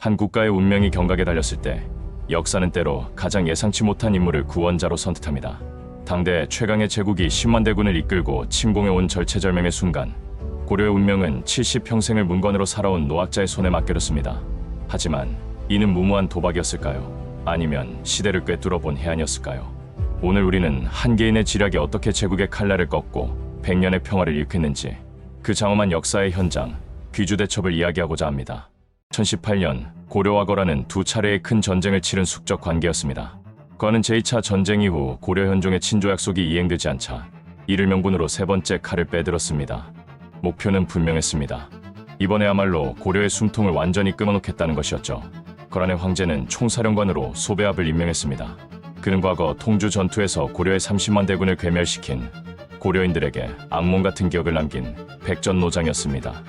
한 국가의 운명이 경각에 달렸을 때 역사는 때로 가장 예상치 못한 인물을 구원자로 선택합니다. 당대 최강의 제국이 10만 대군을 이끌고 침공해온 절체절명의 순간, 고려의 운명은 70평생을 문관으로 살아온 노학자의 손에 맡겨졌습니다. 하지만 이는 무모한 도박이었을까요? 아니면 시대를 꿰뚫어본 해안이었을까요? 오늘 우리는 한 개인의 지략이 어떻게 제국의 칼날을 꺾고 100년의 평화를 일으켰는지, 그 장엄한 역사의 현장, 귀주대첩을 이야기하고자 합니다. 1018년 고려와 거란은 두 차례의 큰 전쟁을 치른 숙적 관계였습니다. 거란은 제2차 전쟁 이후 고려 현종의 친조 약속이 이행되지 않자 이를 명분으로 세 번째 칼을 빼들었습니다. 목표는 분명했습니다. 이번에야말로 고려의 숨통을 완전히 끊어놓겠다는 것이었죠. 거란의 황제는 총사령관으로 소배합을 임명했습니다. 그는 과거 통주 전투에서 고려의 30만 대군을 괴멸시킨 고려인들에게 악몽 같은 기억을 남긴 백전노장이었습니다.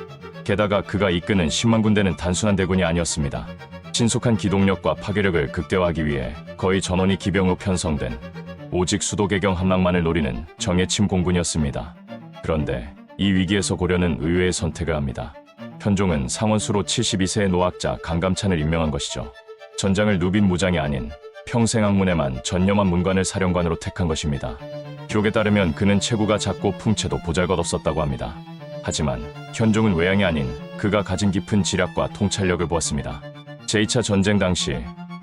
게다가 그가 이끄는 10만 군대는 단순한 대군이 아니었습니다. 신속한 기동력과 파괴력을 극대화하기 위해 거의 전원이 기병으로 편성된 오직 수도개경 함락만을 노리는 정예침 공군이었습니다. 그런데 이 위기에서 고려는 의외의 선택을 합니다. 현종은 상원수로 72세의 노학자 강감찬을 임명한 것이죠. 전장을 누빈 무장이 아닌 평생 학문에만 전념한 문관을 사령관으로 택한 것입니다. 기록에 따르면 그는 체구가 작고 풍채도 보잘것없었다고 합니다. 하지만 현종은 외양이 아닌 그가 가진 깊은 지략과 통찰력을 보았습니다. 제2차 전쟁 당시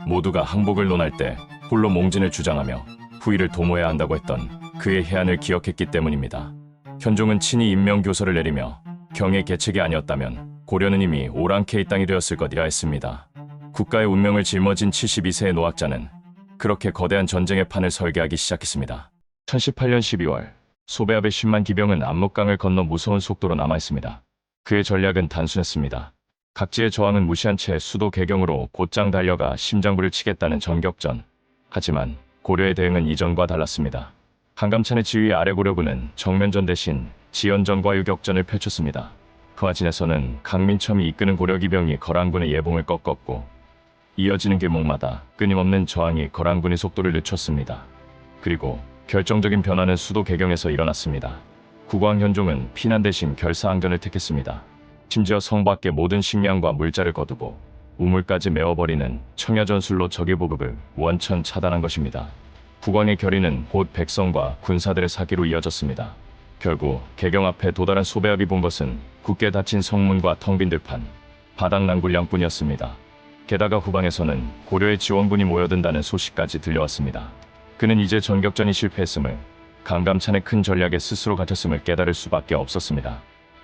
모두가 항복을 논할 때 홀로 몽진을 주장하며 후위를 도모해야 한다고 했던 그의 해안을 기억했기 때문입니다. 현종은 친히 임명교서를 내리며 경의 계책이 아니었다면 고려는 이미 오랑캐의 땅이 되었을 것이라 했습니다. 국가의 운명을 짊어진 72세의 노학자는 그렇게 거대한 전쟁의 판을 설계하기 시작했습니다. 1018년 12월 소배합의 10만 기병은 압록강을 건너 무서운 속도로 남아있습니다. 그의 전략은 단순했습니다. 각지의 저항은 무시한 채 수도 개경으로 곧장 달려가 심장부를 치겠다는 전격전. 하지만 고려의 대응은 이전과 달랐습니다. 강감찬의 지휘 아래 고려군은 정면전 대신 지연전과 유격전을 펼쳤습니다. 그와진에서는 강민첨이 이끄는 고려 기병이 거란군의 예봉을 꺾었고, 이어지는 길목마다 끊임없는 저항이 거란군의 속도를 늦췄습니다. 그리고 결정적인 변화는 수도 개경에서 일어났습니다. 국왕 현종은 피난 대신 결사항전을 택했습니다. 심지어 성 밖의 모든 식량과 물자를 거두고 우물까지 메워버리는 청야전술로 적의 보급을 원천 차단한 것입니다. 국왕의 결의는 곧 백성과 군사들의 사기로 이어졌습니다. 결국 개경 앞에 도달한 소배합이 본 것은 굳게 닫힌 성문과 텅 빈 들판, 바닥난굴량뿐이었습니다. 게다가 후방에서는 고려의 지원군이 모여든다는 소식까지 들려왔습니다. 그는 이제 전격전이 실패했음을, 강감찬의 큰 전략에 스스로 갇혔음을 깨달을 수밖에 없었습니다.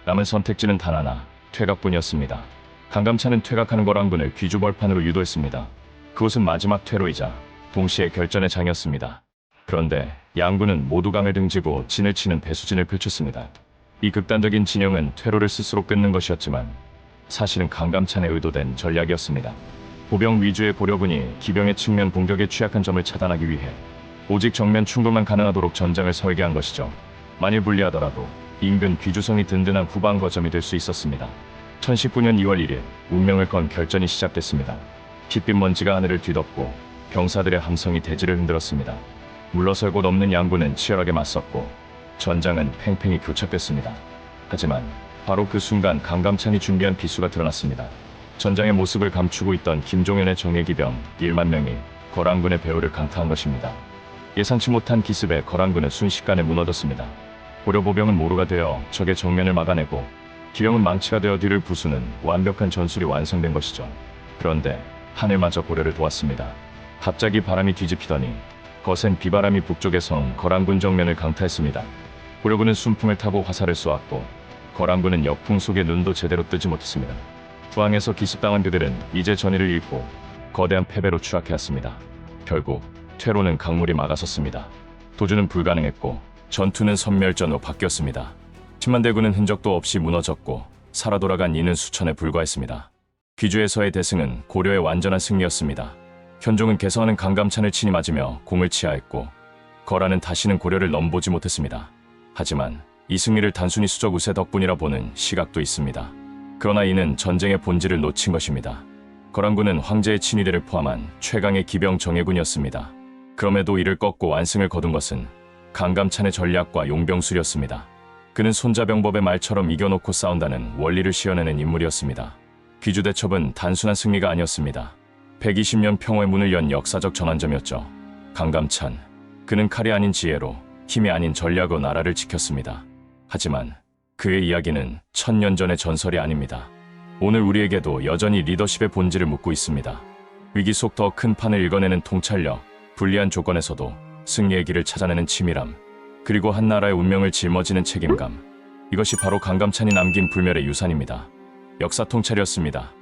남은 선택지는 단 하나, 퇴각뿐이었습니다. 강감찬은 퇴각하는 거란군을 귀주벌판으로 유도했습니다. 그곳은 마지막 퇴로이자 동시에 결전의 장이었습니다. 그런데 양군은 모두 강을 등지고 진을 치는 배수진을 펼쳤습니다. 이 극단적인 진영은 퇴로를 스스로 끊는 것이었지만 사실은 강감찬의 의도된 전략이었습니다. 보병 위주의 고려군이 기병의 측면 공격에 취약한 점을 차단하기 위해 오직 정면 충돌만 가능하도록 전장을 설계한 것이죠. 만일 불리하더라도 인근 귀주성이 든든한 후방 거점이 될 수 있었습니다. 1019년 2월 1일 운명을 건 결전이 시작됐습니다. 핏빛 먼지가 하늘을 뒤덮고 병사들의 함성이 대지를 흔들었습니다. 물러설고 넘는 양군은 치열하게 맞섰고 전장은 팽팽히 교착됐습니다. 하지만 바로 그 순간 강감찬이 준비한 비수가 드러났습니다. 전장의 모습을 감추고 있던 김종현의 정예기병 1만 명이 거란군의 배후를 강타한 것입니다. 예상치 못한 기습에 거란군은 순식간에 무너졌습니다. 고려 보병은 모루가 되어 적의 정면을 막아내고 기병은 망치가 되어 뒤를 부수는 완벽한 전술이 완성된 것이죠. 그런데 하늘마저 고려를 도왔습니다. 갑자기 바람이 뒤집히더니 거센 비바람이 북쪽의 성 거란군 정면을 강타했습니다. 고려군은 순풍을 타고 화살을 쏘았고 거란군은 역풍 속에 눈도 제대로 뜨지 못했습니다. 후항에서 기습당한 그들은 이제 전의를 잃고 거대한 패배로 추락해왔습니다. 결국 퇴로는 강물이 막아섰습니다. 도주는 불가능했고 전투는 선멸전으로 바뀌었습니다. 10만 대군은 흔적도 없이 무너졌고 살아 돌아간 이는 수천에 불과했습니다. 귀주에서의 대승은 고려의 완전한 승리였습니다. 현종은 개성하는 강감찬을 친히 맞으며 공을 치하했고 거란은 다시는 고려를 넘보지 못했습니다. 하지만 이 승리를 단순히 수적 우세 덕분이라 보는 시각도 있습니다. 그러나 이는 전쟁의 본질을 놓친 것입니다. 거란군은 황제의 친위대를 포함한 최강의 기병 정예군이었습니다. 그럼에도 이를 꺾고 완승을 거둔 것은 강감찬의 전략과 용병술이었습니다. 그는 손자병법의 말처럼 이겨놓고 싸운다는 원리를 시연해낸 인물이었습니다. 귀주대첩은 단순한 승리가 아니었습니다. 120년 평화의 문을 연 역사적 전환점이었죠. 강감찬, 그는 칼이 아닌 지혜로, 힘이 아닌 전략으로 나라를 지켰습니다. 하지만 그의 이야기는 1000년 전의 전설이 아닙니다. 오늘 우리에게도 여전히 리더십의 본질을 묻고 있습니다. 위기 속 더 큰 판을 읽어내는 통찰력, 불리한 조건에서도 승리의 길을 찾아내는 치밀함, 그리고 한 나라의 운명을 짊어지는 책임감. 이것이 바로 강감찬이 남긴 불멸의 유산입니다. 역사 통찰이었습니다.